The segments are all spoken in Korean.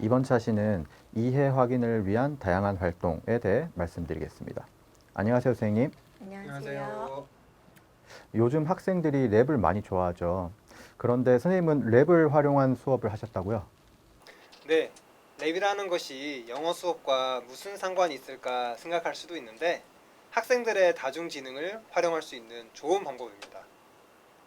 이번 차시는 이해 확인을 위한 다양한 활동에 대해 말씀드리겠습니다. 안녕하세요, 선생님. 안녕하세요. 요즘 학생들이 랩을 많이 좋아하죠. 그런데 선생님은 랩을 활용한 수업을 하셨다고요? 네, 랩이라는 것이 영어 수업과 무슨 상관이 있을까 생각할 수도 있는데 학생들의 다중지능을 활용할 수 있는 좋은 방법입니다.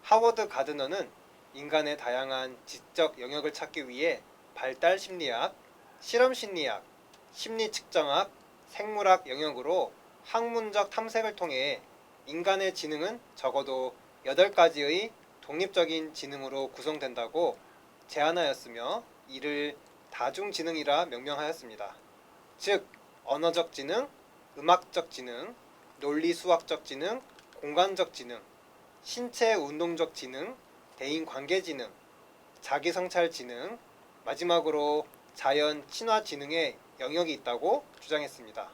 하워드 가드너는 인간의 다양한 지적 영역을 찾기 위해 발달 심리학, 실험 심리학, 심리 측정학, 생물학 영역으로 학문적 탐색을 통해 인간의 지능은 적어도 8가지의 독립적인 지능으로 구성된다고 제안하였으며 이를 다중지능이라 명명하였습니다. 즉, 언어적 지능, 음악적 지능, 논리수학적 지능, 공간적 지능, 신체 운동적 지능, 대인관계 지능, 자기성찰 지능, 마지막으로 자연 친화 지능의 영역이 있다고 주장했습니다.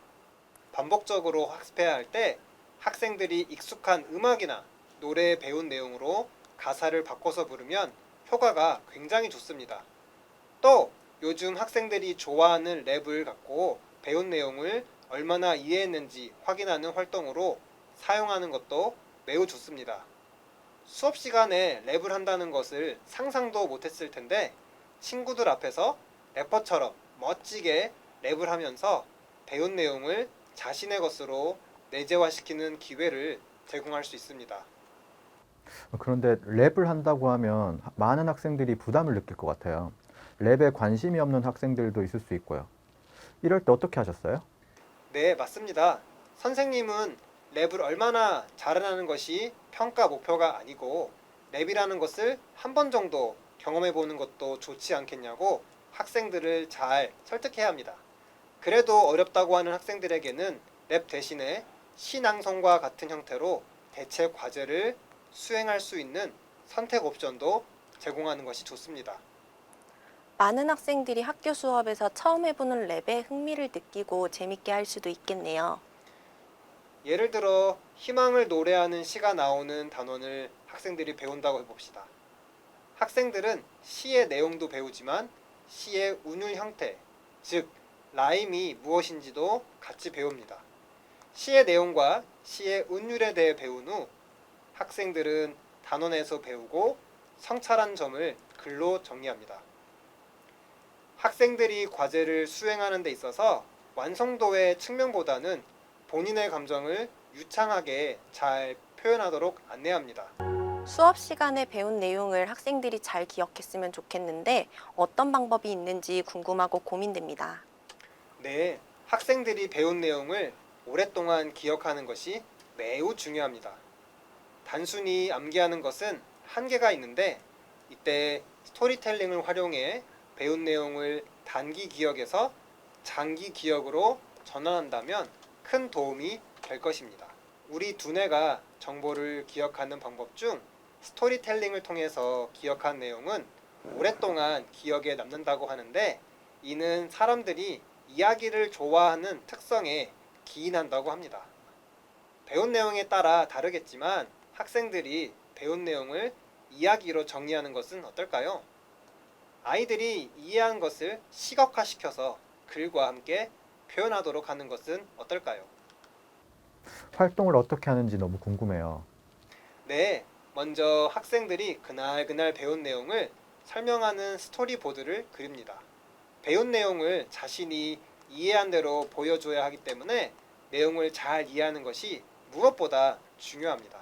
반복적으로 학습해야 할 때 학생들이 익숙한 음악이나 노래에 배운 내용으로 가사를 바꿔서 부르면 효과가 굉장히 좋습니다. 또 요즘 학생들이 좋아하는 랩을 갖고 배운 내용을 얼마나 이해했는지 확인하는 활동으로 사용하는 것도 매우 좋습니다. 수업 시간에 랩을 한다는 것을 상상도 못했을 텐데 친구들 앞에서 래퍼처럼 멋지게 랩을 하면서 배운 내용을 자신의 것으로 내재화시키는 기회를 제공할 수 있습니다. 그런데 랩을 한다고 하면 많은 학생들이 부담을 느낄 것 같아요. 랩에 관심이 없는 학생들도 있을 수 있고요. 이럴 때 어떻게 하셨어요? 네, 맞습니다. 선생님은 랩을 얼마나 잘하는 것이 평가 목표가 아니고 랩이라는 것을 한 번 정도 경험해 보는 것도 좋지 않겠냐고 학생들을 잘 설득해야 합니다. 그래도 어렵다고 하는 학생들에게는 랩 대신에 시낭송과 같은 형태로 대체 과제를 수행할 수 있는 선택 옵션도 제공하는 것이 좋습니다. 많은 학생들이 학교 수업에서 처음 해보는 랩에 흥미를 느끼고 재밌게 할 수도 있겠네요. 예를 들어 희망을 노래하는 시가 나오는 단원을 학생들이 배운다고 해봅시다. 학생들은 시의 내용도 배우지만 시의 운율 형태, 즉 라임이 무엇인지도 같이 배웁니다. 시의 내용과 시의 운율에 대해 배운 후 학생들은 단원에서 배우고 성찰한 점을 글로 정리합니다. 학생들이 과제를 수행하는 데 있어서 완성도의 측면보다는 본인의 감정을 유창하게 잘 표현하도록 안내합니다. 수업 시간에 배운 내용을 학생들이 잘 기억했으면 좋겠는데 어떤 방법이 있는지 궁금하고 고민됩니다. 네, 학생들이 배운 내용을 오랫동안 기억하는 것이 매우 중요합니다. 단순히 암기하는 것은 한계가 있는데 이때 스토리텔링을 활용해 배운 내용을 단기 기억에서 장기 기억으로 전환한다면 큰 도움이 될 것입니다. 우리 두뇌가 정보를 기억하는 방법 중 스토리텔링을 통해서 기억한 내용은 오랫동안 기억에 남는다고 하는데 이는 사람들이 이야기를 좋아하는 특성에 기인한다고 합니다. 배운 내용에 따라 다르겠지만 학생들이 배운 내용을 이야기로 정리하는 것은 어떨까요? 아이들이 이해한 것을 시각화시켜서 글과 함께 표현하도록 하는 것은 어떨까요? 활동을 어떻게 하는지 너무 궁금해요. 네, 먼저 학생들이 그날 배운 내용을 설명하는 스토리보드를 그립니다. 배운 내용을 자신이 이해한 대로 보여줘야 하기 때문에 내용을 잘 이해하는 것이 무엇보다 중요합니다.